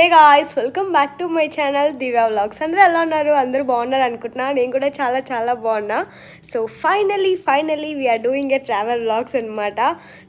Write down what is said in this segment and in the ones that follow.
Hey guys, welcome back to my channel Divya vlogs. అందరూ ఎలా ఉన్నారు? అందరూ బాగున్నారు అనుకుంటున్నా. నేను కూడా చాలా బాగున్నా. So finally we are doing a travel vlogs అనమాట.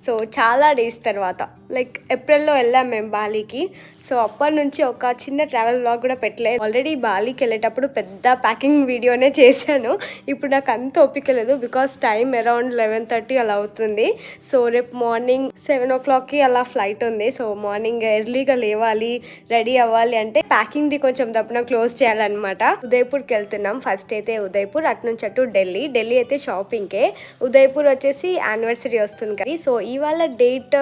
సో చాలా డేస్ తర్వాత లైక్ ఏప్రిల్లో వెళ్ళాం మేము బాలీకి. సో అప్పటి నుంచి ఒక చిన్న ట్రావెల్ వ్లాగ్ కూడా పెట్టలేదు. ఆల్రెడీ బాలీకి వెళ్ళేటప్పుడు పెద్ద ప్యాకింగ్ వీడియోనే చేశాను. ఇప్పుడు నాకు అంత ఓపిక లేదు బికాస్ టైం అరౌండ్ 11:30 అలా అవుతుంది. సో రేపు మార్నింగ్ 7 o'clockకి అలా ఫ్లైట్ ఉంది. సో మార్నింగ్ ఎర్లీగా లేవాలి, రెడీ అవ్వాలి అంటే ప్యాకింగ్ ది కొంచెం దప్పున క్లోజ్ చేయాలన్నమాట. ఉదయపూర్కి వెళ్తున్నాం. ఫస్ట్ అయితే ఉదయపూర్, అటు నుంచి అటు ఢిల్లీ అయితే షాపింగ్కే. ఉదయపూర్ వచ్చేసి యానివర్సరీ వస్తుంది కదా. సో ఇవాళ డేట్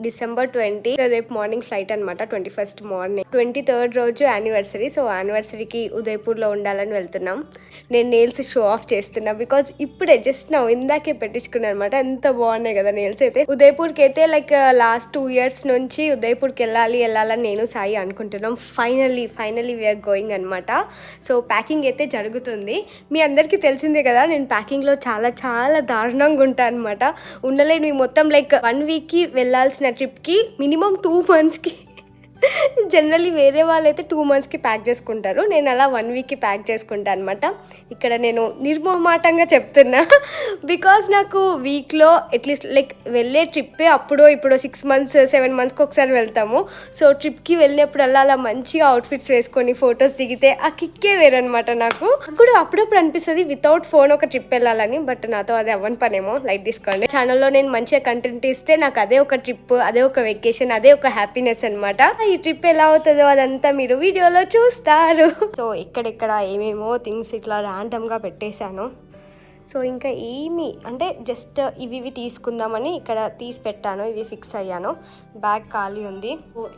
December 20, రేపు మార్నింగ్ ఫ్లైట్ అనమాట. 21st మార్నింగ్, 23rd రోజు యానివర్సరీ. సో యానివర్సరీకి ఉదయపూర్లో ఉండాలని వెళ్తున్నాం. నేను నెయిల్స్ షో ఆఫ్ చేస్తున్నా బికాజ్ ఇప్పుడే జస్ట్ నా ఇందాకే పెట్టించుకున్నాను అనమాట. ఎంత బాగున్నాయి కదా నెయిల్స్ అయితే. ఉదయపూర్కి అయితే లైక్ లాస్ట్ 2 years నుంచి ఉదయపూర్కి వెళ్ళాలని నేను సాయి అనుకుంటున్నాం. ఫైనలీ వీఆర్ గోయింగ్ అనమాట. సో ప్యాకింగ్ అయితే జరుగుతుంది. మీ అందరికీ తెలిసిందే కదా, నేను ప్యాకింగ్లో చాలా దారుణంగా ఉంటాను అనమాట. ఉండలేను. మొత్తం లైక్ 1 weekకి వెళ్ళాల్సిన ట్రిప్కి మినిమం 2 monthsకి జనరల్లీ వేరే వాళ్ళైతే 2 monthsకి ప్యాక్ చేసుకుంటారు. నేను అలా 1 weekకి ప్యాక్ చేసుకుంటాను అనమాట. ఇక్కడ నేను నిర్మోహమాటంగా చెప్తున్నా బికాజ్ నాకు వీక్లో అట్లీస్ట్ లైక్ వెళ్ళే ట్రిప్పే ఇప్పుడు 6 months 7 monthsకి ఒకసారి వెళ్తాము. సో ట్రిప్కి వెళ్ళినప్పుడల్లా అలా మంచిగా అవుట్ఫిట్స్ వేసుకొని ఫొటోస్ దిగితే ఆ కిక్కే వేరనమాట. నాకు కూడా అప్పుడప్పుడు అనిపిస్తుంది వితౌట్ ఫోన్ ఒక ట్రిప్ వెళ్ళాలని. బట్ నాతో అది అవ్వని పనేమో, లైట్ తీసుకోండి. ఛానల్లో నేను మంచిగా కంటెంట్ ఇస్తే నాకు అదే ఒక ట్రిప్, అదే ఒక వెకేషన్, అదే ఒక హ్యాపీనెస్ అనమాట. ఈ ట్రిప్ ఎలా అవుతుందో అదంతా మీరు వీడియోలో చూస్తారు. సో ఇక్కడెక్కడ ఏమేమో థింగ్స్ ఇట్లా ర్యాండమ్గా పెట్టేశాను. సో ఇంకా ఏమి అంటే జస్ట్ ఇవి తీసుకుందామని ఇక్కడ తీసి పెట్టాను. ఇవి ఫిక్స్ అయ్యాను. బ్యాగ్ ఖాళీ ఉంది.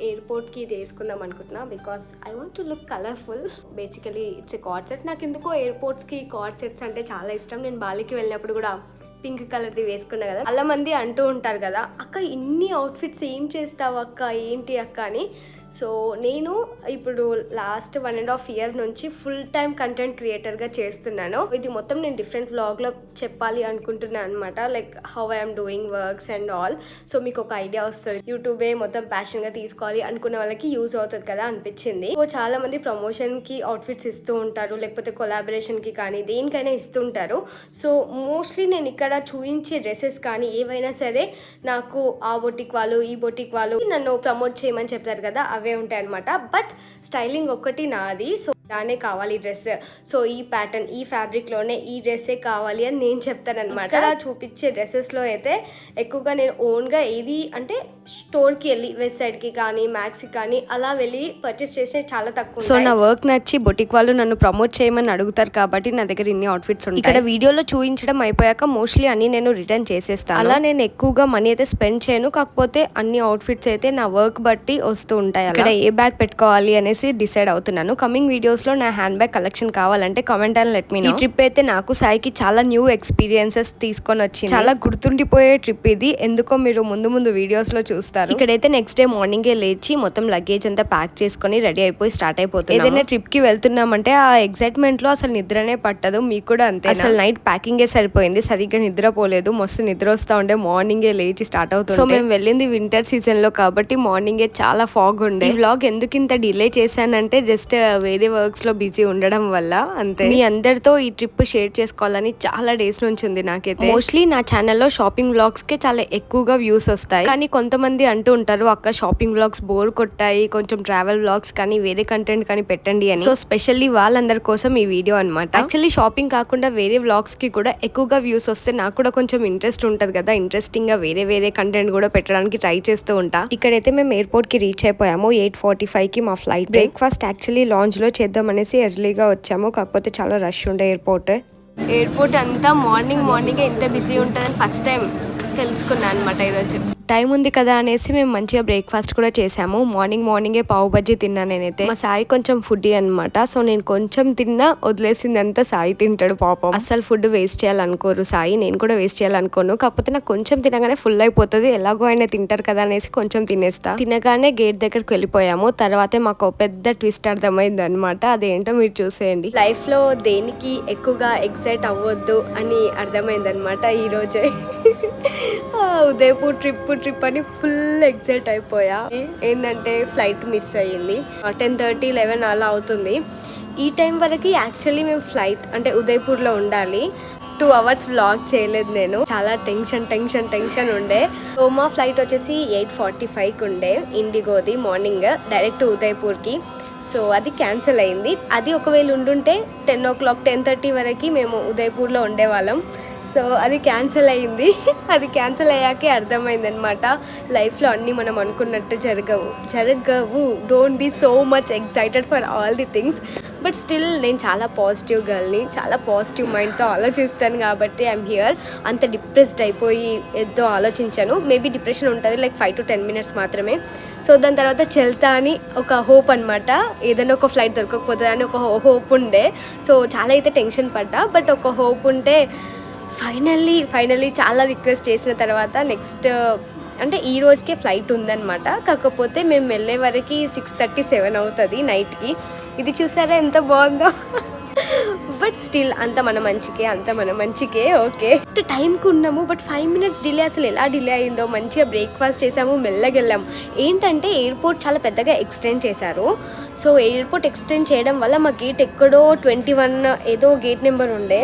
ఎయిర్పోర్ట్కి ఇది వేసుకుందాం అనుకుంటున్నా because I want to look colourful. Basically it's a card set. నాకు ఎందుకో ఎయిర్పోర్ట్స్కి కార్డ్ సెట్స్ అంటే చాలా ఇష్టం. నేను బాలీకి వెళ్ళినప్పుడు కూడా పింక్ కలర్ది వేసుకున్నా కదా. చాలా మంది అంటూ ఉంటారు కదా, అక్క ఇన్ని అవుట్ఫిట్స్ ఏం చేస్తావు అక్క, ఏంటి అక్క అని. సో నేను ఇప్పుడు లాస్ట్ 1.5 year నుంచి ఫుల్ టైం కంటెంట్ క్రియేటర్గా చేస్తున్నాను. ఇది మొత్తం నేను డిఫరెంట్ వ్లాగ్లో చెప్పాలి అనుకుంటున్నాను అనమాట. Like how I'm doing works and all. So మీకు ఒక ఐడియా వస్తుంది. యూట్యూబే మొత్తం ప్యాషన్గా తీసుకోవాలి అనుకునే వాళ్ళకి యూజ్ అవుతుంది కదా అనిపించింది. సో చాలా మంది ప్రమోషన్కి అవుట్ఫిట్స్ ఇస్తూ ఉంటారు, లేకపోతే కొలాబరేషన్కి కానీ దేనికైనా ఇస్తుంటారు. సో మోస్ట్లీ నేను ఇక్కడ చూపించే డ్రెస్సెస్ కానీ ఏవైనా సరే నాకు ఆ బొటిక్ వాళ్ళు ఈ బొటిక్ వాళ్ళు నన్ను ప్రమోట్ చేయమని చెప్తారు కదా, అవే ఉంటాయి అనమాట. బట్ స్టైలింగ్ ఒక్కటి నాది. సో దానే కావాలి డ్రెస్, సో ఈ ప్యాటర్న్ ఈ ఫ్యాబ్రిక్లోనే ఈ డ్రెస్సే కావాలి అని నేను చెప్తాను అనమాట. అలా చూపించే డ్రెస్సెస్లో అయితే ఎక్కువగా నేను ఓన్గా ఏది అంటే స్టోర్కి వెళ్ళి వెస్ట్ సైడ్కి కానీ మ్యాక్స్కి కానీ అలా వెళ్ళి పర్చేస్ చేస్తే చాలా తక్కువ. సో నా వర్క్ నచ్చి బొటిక్ వాళ్ళు నన్ను ప్రమోట్ చేయమని అడుగుతారు కాబట్టి నా దగ్గర ఇన్ని అవుట్ఫిట్స్ ఉంటాయి. ఇక్కడ వీడియోలో చూపించడం అయిపోయాక మోస్ట్లీ అన్ని నేను రిటర్న్ చేసేస్తాను. అలా నేను ఎక్కువగా మనీ అయితే స్పెండ్ చేయను. కాకపోతే అన్ని అవుట్ఫిట్స్ అయితే నా వర్క్ బట్టి వస్తూ ఉంటాయి. అక్కడ ఏ బ్యాగ్ పెట్టుకోవాలి అనేసి డిసైడ్ అవుతున్నాను. కమింగ్ వీడియోస్ లో నా హ్యాండ్ బ్యాగ్ కలెక్షన్ కావాలంటే comment and let me know. ఈ ట్రిప్ అయితే నాకు సాయికి చాలా న్యూ ఎక్స్పీరియన్సెస్ తీసుకొని వచ్చింది. చాలా గుర్తుండిపోయే ట్రిప్ ఇది. ఎందుకో మీరు ముందు వీడియోస్ లో చూస్తారు. ఇక్కడైతే నెక్స్ట్ డే మార్నింగే లేచి మొత్తం లగేజ్ అంతా ప్యాక్ చేసుకొని రెడీ అయిపోయి స్టార్ట్ అయిపోతుంది. ఏదైనా ట్రిప్ కి వెళ్తున్నామంటే ఆ ఎక్సైట్మెంట్ లో అసలు నిద్రనే పట్టదు. మీకు కూడా అంతే. అసలు నైట్ ప్యాకింగే సరిపోయింది, సరిగ్గా నిద్రపోలేదు. మస్తు నిద్ర వస్తా ఉండే మార్నింగే లేచి స్టార్ట్ అవుతుంది. సో మేము వెళ్ళింది వింటర్ సీజన్ లో కాబట్టి మార్నింగే చాలా ఫాగ్ ఉండే. ఈ వ్లాగ్ ఎందుకు ఇంత డిలే చేశానంటే జస్ట్ వేరే వర్క్స్ లో బిజీ ఉండడం వల్ల అంతే. మీ అందరితో ఈ ట్రిప్ షేర్ చేసుకోవాలని చాలా డేస్ నుంచి ఉంది నాకైతే. మోస్ట్లీ నా ఛానల్లో షాపింగ్ వ్లాగ్స్ కే చాలా ఎక్కువగా వ్యూస్ వస్తాయి. కానీ కొంతమంది అంటూ ఉంటారు అక్క షాపింగ్ వ్లాగ్స్ బోర్ కొట్టాయి, కొంచెం ట్రావెల్ వ్లాగ్స్ కానీ వేరే కంటెంట్ కానీ పెట్టండి అని. సో స్పెషల్లీ వాళ్ళందరి కోసం ఈ వీడియో అనమాట. యాక్చువల్లీ షాపింగ్ కాకుండా వేరే వ్లాగ్స్ కి కూడా ఎక్కువగా వ్యూస్ వస్తే నాకు కూడా కొంచెం ఇంట్రెస్ట్ ఉంటది కదా, ఇంట్రెస్టింగ్ గా వేరే కంటెంట్ కూడా పెట్టడానికి ట్రై చేస్తూ ఉంటా. ఇక్కడైతే మేము ఎయిర్పోర్ట్ కి రీచ్ అయిపోయాము. 8:45కి మా ఫ్లైట్. బ్రేక్ఫాస్ట్ యాక్చువల్లీ లాంజ్ లో చేద్దాం అనేసి ఎర్లీగా వచ్చాము. కాకపోతే చాలా రష్ ఉండే ఎయిర్పోర్ట్ అంతా. మార్నింగ్ ఎంత బిజీ ఉంటుందని ఫస్ట్ టైం తెలుసుకున్నాను అనమాట ఈరోజు. టైం ఉంది కదా అనేసి మేము మంచిగా బ్రేక్ఫాస్ట్ కూడా చేసాము. మార్నింగే పావు బజ్జీ తిన్నాను నేనైతే. మా సాయి కొంచెం ఫుడ్ అనమాట. సో నేను కొంచెం తిన్నా, వదిలేసింది అంతా సాయి తింటాడు పాపం. అసలు ఫుడ్ వేస్ట్ చేయాలనుకోరు సాయి, నేను కూడా వేస్ట్ చేయాలనుకోను. కాకపోతే నాకు కొంచెం తినగానే ఫుల్ అయిపోతుంది. ఎలాగో ఆయన తింటారు కదా అనేసి కొంచెం తినేస్తా. తినగానే గేట్ దగ్గరకు వెళ్ళిపోయాము. తర్వాతే మాకు పెద్ద ట్విస్ట్ అర్థమైంది అనమాట. అదేంటో మీరు చూసేయండి. లైఫ్ లో దేనికి ఎక్కువగా ఎక్సైట్ అవ్వద్దు అని అర్థమైంది అనమాట ఈ రోజే. ఉదయపూర్ ట్రిప్ అని ఫుల్ ఎగ్జైట్ అయిపోయా. ఏంటంటే ఫ్లైట్ మిస్ అయ్యింది. 10:30, 11 అలా అవుతుంది. ఈ టైం వరకు యాక్చువల్లీ మేము ఫ్లైట్ అంటే ఉదయపూర్లో ఉండాలి. 2 hours వ్లాగ్ చేయలేదు నేను. చాలా టెన్షన్ ఉండే. సో మా ఫ్లైట్ వచ్చేసి 8:45కి ఉండే ఇండిగోది మార్నింగ్ డైరెక్ట్ ఉదయపూర్కి. సో అది క్యాన్సిల్ అయింది. అది ఒకవేళ ఉండుంటే 10 o'clock 10:30 వరకు మేము ఉదయపూర్లో ఉండేవాళ్ళం. సో అది క్యాన్సిల్ అయింది. అది క్యాన్సిల్ అయ్యాకే అర్థమైంది అనమాట, లైఫ్లో అన్నీ మనం అనుకున్నట్టు జరగవు. Don't be so much excited for all the things. But still నేను చాలా పాజిటివ్ గర్ల్ని, చాలా పాజిటివ్ మైండ్తో ఆలోచిస్తాను కాబట్టి ఐఎమ్ హియర్. అంత డిప్రెస్డ్ అయిపోయి ఏదో ఆలోచించాను. మేబీ డిప్రెషన్ ఉంటుంది లైక్ 5 to 10 minutes మాత్రమే. సో దాని తర్వాత చెల్తా అని ఒక హోప్ అనమాట, ఏదైనా ఒక ఫ్లైట్ దొరకకపోతుంది అని ఒక హోప్ ఉండే. సో చాలా అయితే టెన్షన్ పడ్డా, బట్ ఒక హోప్ ఉంటే ఫైనల్లీ చాలా రిక్వెస్ట్ చేసిన తర్వాత నెక్స్ట్ అంటే ఈ రోజుకే ఫ్లైట్ ఉందన్నమాట. కాకపోతే మేము వెళ్ళే వరకు 6:30, 7 అవుతుంది నైట్కి. ఇది చూసారా ఎంత బాగుందో. బట్ స్టిల్ అంత మన మంచికే ఓకే. టైంకి ఉన్నాము, బట్ 5 minutes డిలే. అసలు ఎలా డిలే అయిందో. మంచిగా బ్రేక్ఫాస్ట్ చేసాము, మెల్లగా వెళ్ళాము. ఏంటంటే ఎయిర్పోర్ట్ చాలా పెద్దగా ఎక్స్టెండ్ చేశారు. సో ఎయిర్పోర్ట్ ఎక్స్టెండ్ చేయడం వల్ల మా గేట్ ఎక్కడో 21 ఏదో గేట్ నెంబర్ ఉండే.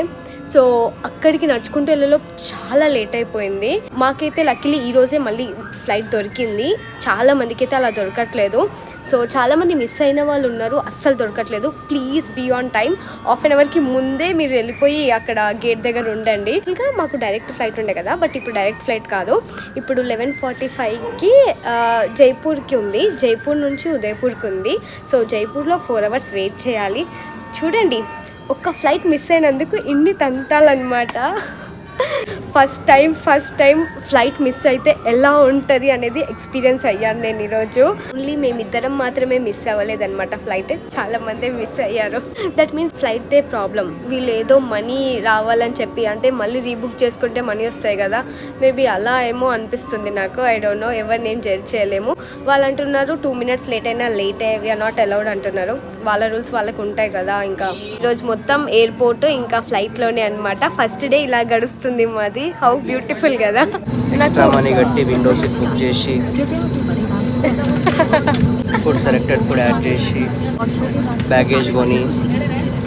సో అక్కడికి నడుచుకుంటూ వెళ్ళలో చాలా లేట్ అయిపోయింది. మాకైతే లక్కీలీ ఈరోజే మళ్ళీ ఫ్లైట్ దొరికింది. చాలా మందికి అయితే అలా దొరకట్లేదు. సో చాలామంది మిస్ అయిన వాళ్ళు ఉన్నారు, అస్సలు దొరకట్లేదు. Please be on time. Half an అవర్కి ముందే మీరు వెళ్ళిపోయి అక్కడ గేట్ దగ్గర ఉండండి. ఇంకా మాకు డైరెక్ట్ ఫ్లైట్ ఉండే కదా, బట్ ఇప్పుడు డైరెక్ట్ ఫ్లైట్ కాదు. ఇప్పుడు 11:45కి జైపూర్కి ఉంది. జైపూర్ నుంచి ఉదయపూర్కి ఉంది. సో జైపూర్లో 4 hours వెయిట్ చేయాలి. చూడండి, ఒక్క ఫ్లైట్ మిస్ అయినందుకు ఇన్ని తంతాలన్నమాట. ఫస్ట్ టైం ఫ్లైట్ మిస్ అయితే ఎలా ఉంటుంది అనేది ఎక్స్పీరియన్స్ అయ్యాను నేను ఈరోజు. ఓన్లీ మేమిద్దరం మాత్రమే మిస్ అవ్వలేదన్నమాట ఫ్లైట్, చాలా మంది మిస్ అయ్యారు. That means flight they problem. వీళ్ళు ఏదో మనీ రావాలని చెప్పి, అంటే మళ్ళీ రీబుక్ చేసుకుంటే మనీ వస్తాయి కదా, మేబీ అలా ఏమో అనిపిస్తుంది నాకు. ఐ డోంట్ నో, ఎవరిని ఏం జడ్జ్ చేయలేము. వాళ్ళు అంటున్నారు 2 minutes లేట్ అయినా లేట్ వీఆర్ నాట్ అలౌడ్ అంటున్నారు. వాళ్ళ రూల్స్ వాళ్ళకు ఉంటాయి కదా. ఇంకా ఈరోజు మొత్తం ఎయిర్పోర్ట్ ఇంకా ఫ్లైట్లోనే అనమాట. ఫస్ట్ డే ఇలా గడుస్తుంది మాది. హౌ బ్యూటిఫుల్ కదా. ఎక్స్ట్రా మనీ కట్టి విండో సీట్ బుక్ చేసి ఫుడ్ సెలెక్టెడ్ ఫుడ్ యాడ్ చేసి బ్యాగేజ్ కొని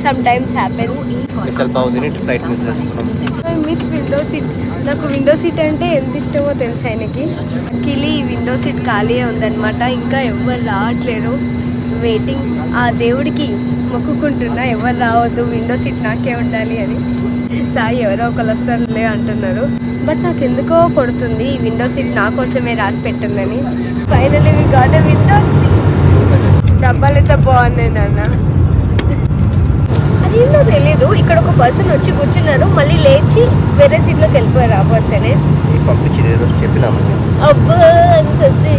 సమ్ టైమ్స్ హ్యాపెన్స్. మిసల్ పావు తిని ఫ్లైట్ మిస్ చేసుకున్నాం. Miss window seat. నాకు విండో సీట్ అంటే ఎంత ఇష్టమో తెలుసు ఆయనకి. కిలి విండో సీట్ ఖాళీ ఉందన్నమాట. ఇంకా ఎవరు రావట్లేరు. వెయిటింగ్. ఆ దేవుడికి మొక్కుకుంటున్నా ఎవరు రావద్దు, విండో సీట్ నాకే ఉండాలి అని. సాయి ఎవరో ఒకరు వస్తారులే అంటున్నారు, బట్ నాకు ఎందుకో కొడుతుంది ఈ విండో సీట్ నా కోసమే రాసి పెట్టిందని. Finally we got a window seat. డబ్బాలు అయితే బాగున్నాయి నాన్న. అదేందో తెలీదు, ఇక్కడ ఒక పర్సన్ వచ్చి కూర్చున్నారు, మళ్ళీ లేచి వేరే సీట్లోకి వెళ్ళిపోయారు ఆ పర్సనే. పంపించి రోజు చెప్పినాము. అబ్బా ఎంతది.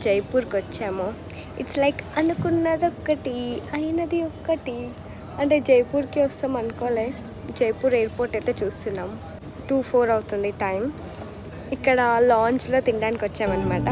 జైపూర్కి వచ్చాము. ఇట్స్ లైక్ అనుకున్నది ఒక్కటి, అయినది ఒక్కటి. అంటే జైపూర్కి వస్తాం అనుకోలే. జైపూర్ ఎయిర్పోర్ట్ అయితే చూస్తున్నాం. 2:04 అవుతుంది టైం. ఇక్కడ లాంచ్లో తినడానికి వచ్చామన్నమాట.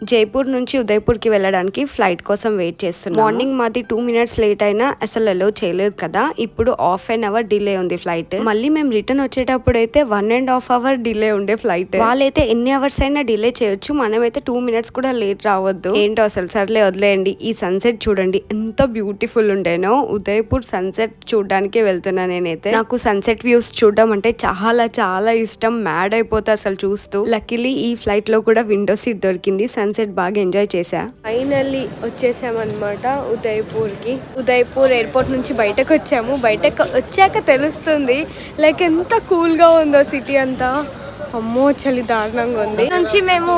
జైపూర్ నుంచి ఉదయపూర్కి వెళ్ళడానికి ఫ్లైట్ కోసం వెయిట్ చేస్తున్నాం. మార్నింగ్ మాది 2 minutes లేట్ అయినా అసలు అలో చేయలేదు కదా. ఇప్పుడు 1/2 hour డిలే ఉంది ఫ్లైట్. మళ్ళీ మేము రిటర్న్ వచ్చేటప్పుడు అయితే 1.5 hour డిలే ఉండే ఫ్లైట్. వాళ్ళైతే ఎన్ని అవర్స్ అయినా డిలే చేయొచ్చు, మనమైతే 2 minutes కూడా లేట్ రావద్దు. ఏంటో అసలు. సర్లే వదిలేయండి. ఈ సన్సెట్ చూడండి ఎంత బ్యూటిఫుల్ ఉండేనో. ఉదయపూర్ సన్సెట్ చూడడానికి వెళ్తున్నా నేనైతే. నాకు సన్సెట్ వ్యూస్ చూడడం అంటే చాలా చాలా ఇష్టం. మ్యాడ్ అయిపోతా అసలు చూస్తూ. లక్కీలీ ఈ ఫ్లైట్ లో కూడా విండో సీట్ దొరికింది. సన్సెట్ బాగా ఎంజాయ్ చేసా. ఫైనల్లీ వచ్చేసామన్నమాట ఉదయపూర్కి. ఉదయపూర్ ఎయిర్పోర్ట్ నుంచి బయటకు వచ్చాము. బయటకు వచ్చాక తెలుస్తుంది లైక్ ఎంత కూల్గా ఉందో సిటీ అంతా. అమ్మో చలి దారుణంగా ఉంది. నుంచి మేము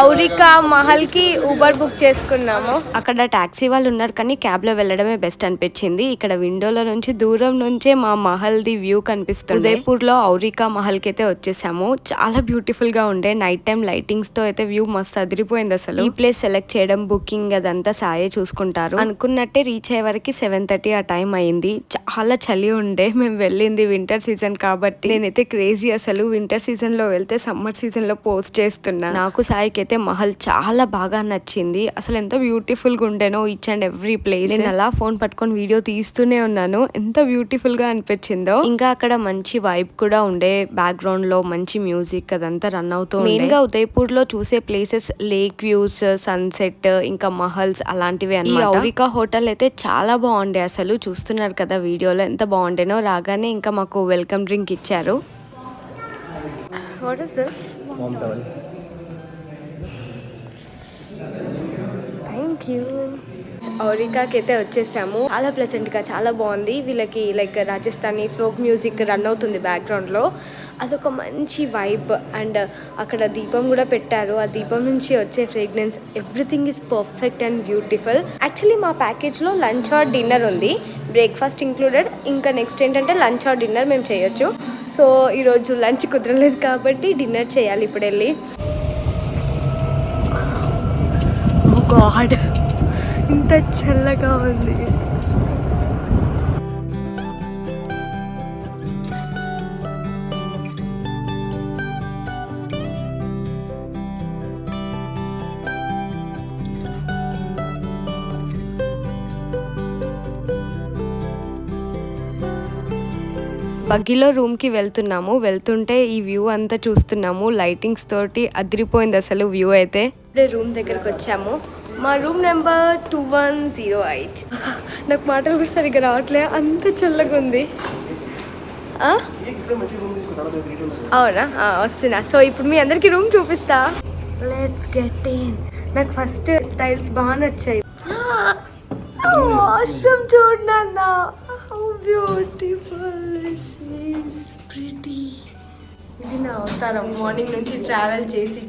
ఔరికా మహల్ కి ఊబర్ బుక్ చేసుకున్నాము. అక్కడ టాక్సీ వాళ్ళు ఉన్నారు కానీ క్యాబ్ లో వెళ్ళడమే బెస్ట్ అనిపించింది. ఇక్కడ విండోలో నుంచి దూరం నుంచే మా మహల్ ది వ్యూ కనిపిస్తుంది. ఉదయపూర్ లో ఔరికా మహల్ కి అయితే వచ్చేసాము. చాలా బ్యూటిఫుల్ గా ఉండే. నైట్ టైం లైటింగ్స్ తో అయితే వ్యూ మస్తు అదిరిపోయింది అసలు. ఈ ప్లేస్ సెలెక్ట్ చేయడం, బుకింగ్ అదంతా సాయే చూసుకుంటారు. అనుకున్నట్టే రీచ్ అయ్యే వరకు 7:30 ఆ టైం అయింది. చాలా చలి ఉండే. మేము వెళ్ళింది వింటర్ సీజన్ కాబట్టి నేనైతే క్రేజీ అసలు. వింటర్ సీజన్ సీజన్లో వెళ్తే సమ్మర్ సీజన్లో పోస్ట్ చేస్తున్నా. నాకు సాయికి అయితే మహల్ చాలా బాగా నచ్చింది. అసలు ఎంత బ్యూటిఫుల్గా ఉండేనో ఈచ్ అండ్ ఎవ్రీ ప్లేస్. నేను అలా ఫోన్ పట్టుకొని వీడియో తీస్తూనే ఉన్నాను. ఎంత బ్యూటిఫుల్గా అనిపించిందో. ఇంకా అక్కడ మంచి వైబ్ కూడా ఉండే, బ్యాక్గ్రౌండ్ లో మంచి మ్యూజిక్ అదంతా రన్ అవుతూ. మెయిన్ గా ఉదయపూర్ లో చూసే ప్లేసెస్ లేక్ వ్యూస్, సన్సెట్, ఇంకా మహల్స్ అలాంటివి అన్నమాట. ఈ ఔరికా హోటల్ అయితే చాలా బాగుండే. అసలు చూస్తున్నారు కదా వీడియోలో ఎంత బాగుండేనో. రాగానే ఇంకా మాకు వెల్కమ్ డ్రింక్ ఇచ్చారు. What is this? Warm towel. Thank you. ఔరికాకి అయితే వచ్చేసాము. చాలా ప్లెజెంట్గా చాలా బాగుంది. వీళ్ళకి like Rajasthani folk music run అవుతుంది బ్యాక్గ్రౌండ్లో. అదొక మంచి వైబ్. అండ్ అక్కడ దీపం కూడా పెట్టారు. ఆ దీపం నుంచి వచ్చే fragrance everything is perfect and beautiful. Actually మా ప్యాకేజ్లో లంచ్ ఆర్ డిన్నర్ ఉంది, బ్రేక్ఫాస్ట్ ఇంక్లూడెడ్. ఇంకా నెక్స్ట్ ఏంటంటే లంచ్ ఆర్ డిన్నర్ మేము చేయొచ్చు. సో ఈరోజు లంచ్ కుదరలేదు కాబట్టి డిన్నర్ చేయాలి ఇప్పుడు వెళ్ళి. ఓ గాడ్, ఇంత చల్లగా ఉంది. బగ్గీలో రూమ్కి వెళ్తుంటే ఈ వ్యూ అంతా చూస్తున్నాము. లైటింగ్స్ తోటి అదిరిపోయింది అసలు వ్యూ అయితే. ఇప్పుడే రూమ్ దగ్గరకు వచ్చాము. మా రూమ్ నెంబర్ 2108. నాకు మాటలు కూడా సరిగ్గా రావట్లే, అంత చల్లగా ఉంది. అవునా, వస్తున్నా. సో ఇప్పుడు మీ అందరికి రూమ్ చూపిస్తా. Let's get in. నాకు ఫస్ట్ టైల్స్ బాగా నచ్చాయి. వాష్రూమ్ చూడండి అన్న, how beautiful this is, pretty. ఇది నా అవతారం మార్నింగ్ నుంచి ట్రావెల్ చేసి.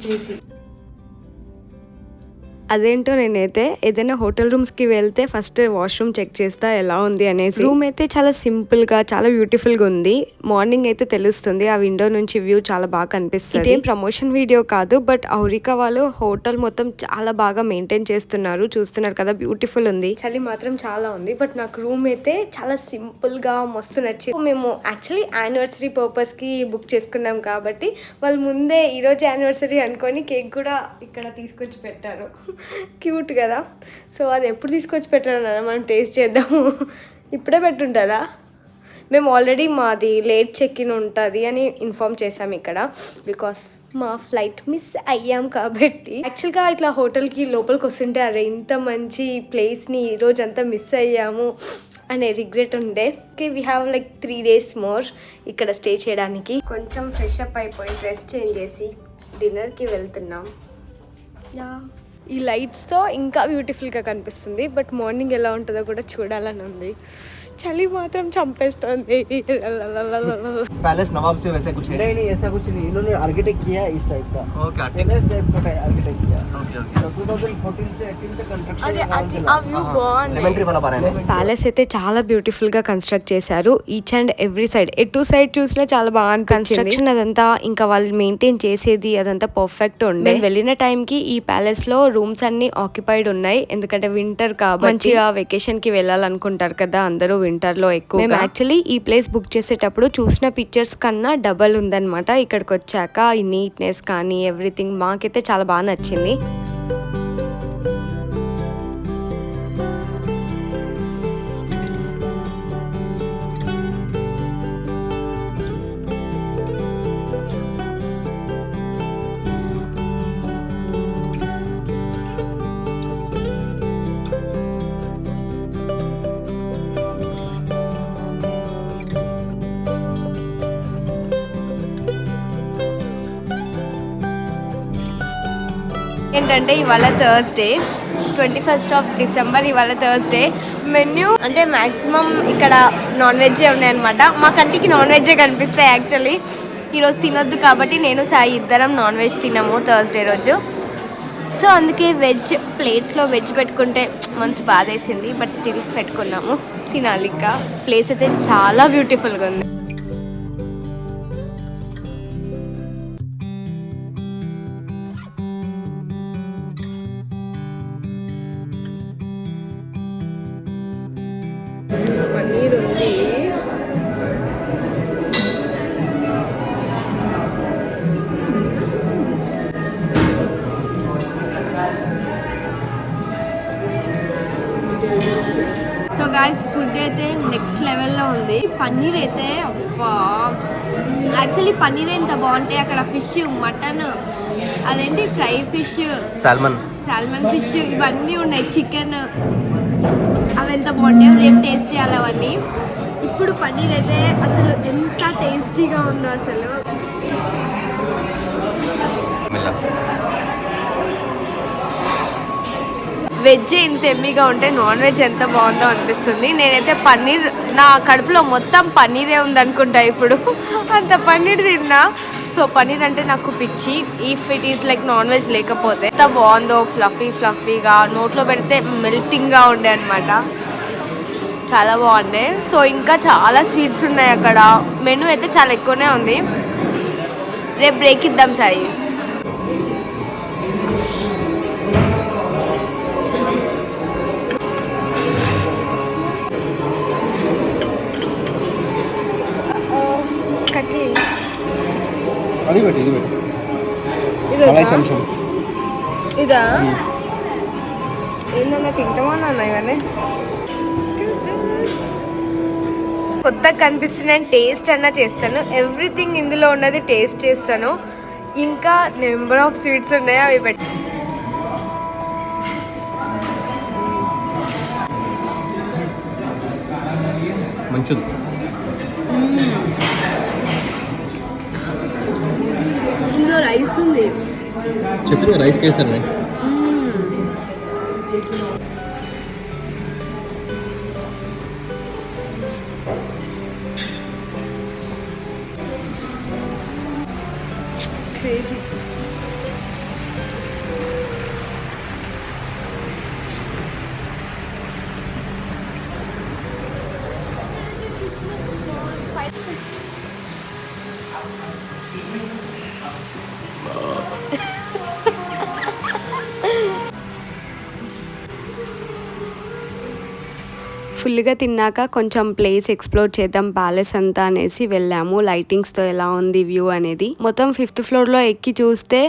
అదేంటో నేనైతే ఏదైనా హోటల్ రూమ్స్కి వెళ్తే ఫస్ట్ వాష్రూమ్ చెక్ చేస్తా ఎలా ఉంది అనేసి. రూమ్ అయితే చాలా సింపుల్గా చాలా బ్యూటిఫుల్గా ఉంది. మార్నింగ్ అయితే తెలుస్తుంది, ఆ విండో నుంచి వ్యూ చాలా బాగా కనిపిస్తుంది. ఇదేం ప్రమోషన్ వీడియో కాదు, బట్ ఔరికా వాళ్ళు హోటల్ మొత్తం చాలా బాగా మెయింటైన్ చేస్తున్నారు. చూస్తున్నారు కదా, బ్యూటిఫుల్ ఉంది. చలి మాత్రం చాలా ఉంది, బట్ నాకు రూమ్ అయితే చాలా సింపుల్గా మస్తు నచ్చింది. మేము యాక్చువల్లీ యానివర్సరీ పర్పస్కి బుక్ చేసుకున్నాం కాబట్టి వాళ్ళు ముందే ఈరోజు యానివర్సరీ అనుకొని కేక్ కూడా ఇక్కడ తీసుకొచ్చి పెట్టారు. క్యూట్ కదా. సో అది ఎప్పుడు తీసుకొచ్చి పెట్టారు మనం టేస్ట్ చేద్దాము. ఇప్పుడే పెట్టుంటారా? మేము ఆల్రెడీ మాది లేట్ చెక్ ఇన్ ఉంటుంది అని ఇన్ఫామ్ చేసాము ఇక్కడ, బికాస్ మా ఫ్లైట్ మిస్ అయ్యాం కాబట్టి. యాక్చువల్గా ఇట్లా హోటల్కి లోపలికి వస్తుంటే అరే ఇంత మంచి ప్లేస్ని ఈరోజు అంతా మిస్ అయ్యాము అనే రిగ్రెట్ ఉండే. Okay, we have like 3 days more ఇక్కడ స్టే చేయడానికి. కొంచెం ఫ్రెష్ అప్ అయిపోయి డ్రెస్ చేంజ్ చేసి డిన్నర్కి వెళ్తున్నాం. యా, ఈ లైట్స్తో ఇంకా బ్యూటిఫుల్గా కనిపిస్తుంది. బట్ మార్నింగ్ ఎలా ఉంటుందో కూడా చూడాలని ఉంది. చలి మాత్రం చంపేస్తుంది. पैलेस नवाब से वैसे कुछ है? नहीं ऐसा कुछ नहीं, इन्होंने आर्किटेक्ट किया है इस टाइप का। ओके, पैलेस टाइप का आर्किटेक्ट किया। Okay okay. 2014 से 18 तक कंस्ट्रक्शन एलिमेंटरी वाला बना है। ప్యాలెస్ అయితే చాలా బ్యూటిఫుల్ గా కన్స్ట్రక్ట్ చేశారు. ఈచ్ అండ్ ఎవ్రీ సైడ్, ఎటు సైడ్ చూసినా చాలా బాగా కన్స్ట్రక్షన్ అదంతా. ఇంకా వాళ్ళు మెయింటైన్ చేసేది అదంతా పర్ఫెక్ట్ ఉండే. మేము వెళ్ళిన టైం కి ఈ ప్యాలెస్ లో రూమ్స్ అన్ని ఆక్యుపైడ్ ఉన్నాయి, ఎందుకంటే వింటర్ కాబట్టి. మంచిగా వెకేషన్ కి వెళ్ళాలనుకుంటారు కదా అందరూ వింటర్ లో ఎక్కువ. మేము యాక్చువల్లీ ఈ ప్లేస్ బుక్ చేసేటప్పుడు చూసిన పిక్చర్స్ కన్నా డబల్ ఉందన్నమాట. ఇక్కడికి వచ్చాక ఈ నీట్నెస్ కానీ ఎవ్రీథింగ్ మాకైతే చాలా బాగా నచ్చింది. ఏంటంటే ఇవాళ థర్స్డే, 21st of December. ఇవాళ థర్స్డే. మెన్యూ అంటే మ్యాక్సిమం ఇక్కడ నాన్ వెజ్జే ఉన్నాయన్నమాట. మా కంటికి నాన్ వెజ్జే కనిపిస్తాయి. యాక్చువల్లీ ఈరోజు తినొద్దు కాబట్టి నేను సాయి ఇద్దరం నాన్ వెజ్ తినము థర్స్డే రోజు. సో అందుకే వెజ్ ప్లేట్స్లో వెజ్ పెట్టుకుంటే మనసు బాధేసింది, బట్ స్టిల్ పెట్టుకున్నాము, తినాలి. ఇంకా ప్లేస్ అయితే చాలా బ్యూటిఫుల్గా ఉంది. పన్నీర్ ఉంది, గాయస్ ఫుడ్ అయితే నెక్స్ట్ లెవెల్లో ఉంది. పన్నీర్ అయితే యాక్చువల్లీ పన్నీర్ ఎంత బాగుంటాయి అక్కడ. ఫిష్, మటన్, అదేంటి ఫ్రై ఫిష్, సాల్మన్ ఫిష్ ఇవన్నీ ఉన్నాయి. చికెన్ అవి ఎంత బాగుంటాయో రేపు టేస్ట్ చేయాలి అవన్నీ. ఇప్పుడు పన్నీర్ అయితే అసలు ఎంత టేస్టీగా ఉందో అసలు. వెజ్ ఇంత ఎమ్మిగా ఉంటే నాన్ వెజ్ ఎంత బాగుందో అనిపిస్తుంది. నేనైతే పన్నీర్ నా కడుపులో మొత్తం పన్నీరే ఉందనుకుంటా ఇప్పుడు, అంత పన్నీర్ తిన్నా. సో పన్నీర్ అంటే నాకు పిచ్చి. If it is like non veg లేకపోతే ఎంత బాగుందో, ఫ్లఫీగా నోట్లో పెడితే మెల్టింగ్గా ఉండే అనమాట. చాలా బాగుండే. సో ఇంకా చాలా స్వీట్స్ ఉన్నాయి అక్కడ. మెనూ అయితే చాలా ఎక్కువనే ఉంది. రేపు బ్రేక్ ఇద్దాం సాయి. కట్లీ అది పెట్టి ఇది పెట్టి ఇదా ఏందన్నా తింటామా నాన్న ఇవన్నీ కొత్తగా కనిపిస్తున్నాయి. టేస్ట్ అన్నా చేస్తాను. ఎవ్రీథింగ్ ఇందులో ఉన్నది టేస్ట్ చేస్తాను. ఇంకా నెంబర్ ఆఫ్ స్వీట్స్ ఉన్నాయి, అవి పెట్టి మంచిది. ఇందులో రైస్ ఉంది. చెప్పింది రైస్ కేసారు. క్రేజీ. ఫుల్గా తిన్నాక కొంచెం ప్లేస్ ఎక్స్ప్లోర్ చేద్దాం ప్యాలెస్ అంతా అనేసి వెళ్ళాము. లైటింగ్స్తో ఎలా ఉంది వ్యూ అనేది. మొత్తం 5th ఫ్లోర్లో ఎక్కి చూస్తే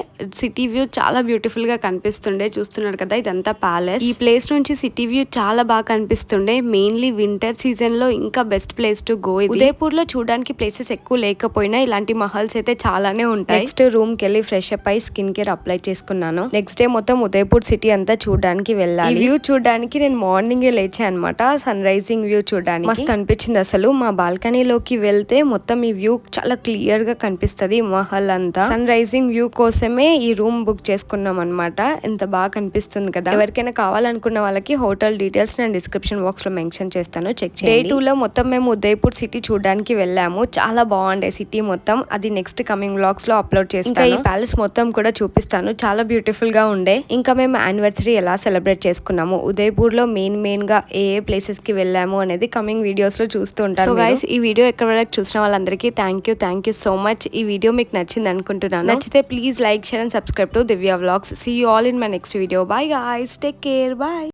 సిటీ వ్యూ చాలా బ్యూటిఫుల్గా కనిపిస్తుండే. చూస్తున్నారు కదా, ఇదంతా ప్యాలెస్. ఈ ప్లేస్ నుంచి సిటీ వ్యూ చాలా బాగా కనిపిస్తుండే. మెయిన్లీ వింటర్ సీజన్లో ఇంకా బెస్ట్ ప్లేస్ టు గో. ఉదయపూర్లో చూడడానికి ప్లేసెస్ ఎక్కువ లేకపోయినా ఇలాంటి మహల్స్ అయితే చాలానే ఉంటాయి. నెక్స్ట్ రూమ్కి వెళ్ళి ఫ్రెష్ అప్ అయి స్కిన్ కేర్ అప్లై చేసుకున్నాను. నెక్స్ట్ డే మొత్తం ఉదయపూర్ సిటీ అంతా చూడడానికి వెళ్ళాలి. వ్యూ చూడడానికి నేను మార్నింగే లేచా అనమాట. సన్ రైజింగ్ వ్యూ చూడడానికి మస్తు అనిపించింది అసలు. మా బాల్కనీలోకి వెళ్తే మొత్తం ఈ వ్యూ చాలా క్లియర్ గా కనిపిస్తుంది. మహల్ అంతా సన్ రైజింగ్ వ్యూ కోసమే ఈ రూమ్ బుక్ చేసుకున్నాం అనమాట. ఎంత బాగా కనిపిస్తుంది కదా. ఎవరికైనా కావాలనుకున్న వాళ్ళకి హోటల్ డీటెయిల్స్ నేను డిస్క్రిప్షన్ బాక్స్ లో మెన్షన్ చేస్తాను, చెక్ చేయండి. Day 2 లో మొత్తం మేము ఉదయపూర్ సిటీ చూడడానికి వెళ్ళాము. చాలా బాగుండే సిటీ మొత్తం. అది నెక్స్ట్ కమింగ్ వ్లాగ్స్ లో అప్లోడ్ చేస్తాను. ఈ ప్యాలెస్ మొత్తం కూడా చూపిస్తాను. చాలా బ్యూటిఫుల్ గా ఉండే. ఇంకా మేము యానివర్సరీ ఎలా సెలబ్రేట్ చేసుకున్నాము, ఉదయపూర్ లో మెయిన్ గా ఏ ప్లేసెస్ కి వెళ్ళాము అనేది కమింగ్ వీడియోస్ లో చూస్తూ ఉంటాను. సో గైస్, ఈ వీడియో ఎక్కడ వరకు చూసిన వాళ్ళందరికీ థ్యాంక్ యూ సో మచ్. ఈ వీడియో మీకు నచ్చింది అనుకుంటున్నాను. నచ్చితే please like, share and subscribe to Divya vlogs. See you all in my next video. Bye guys, take care, by.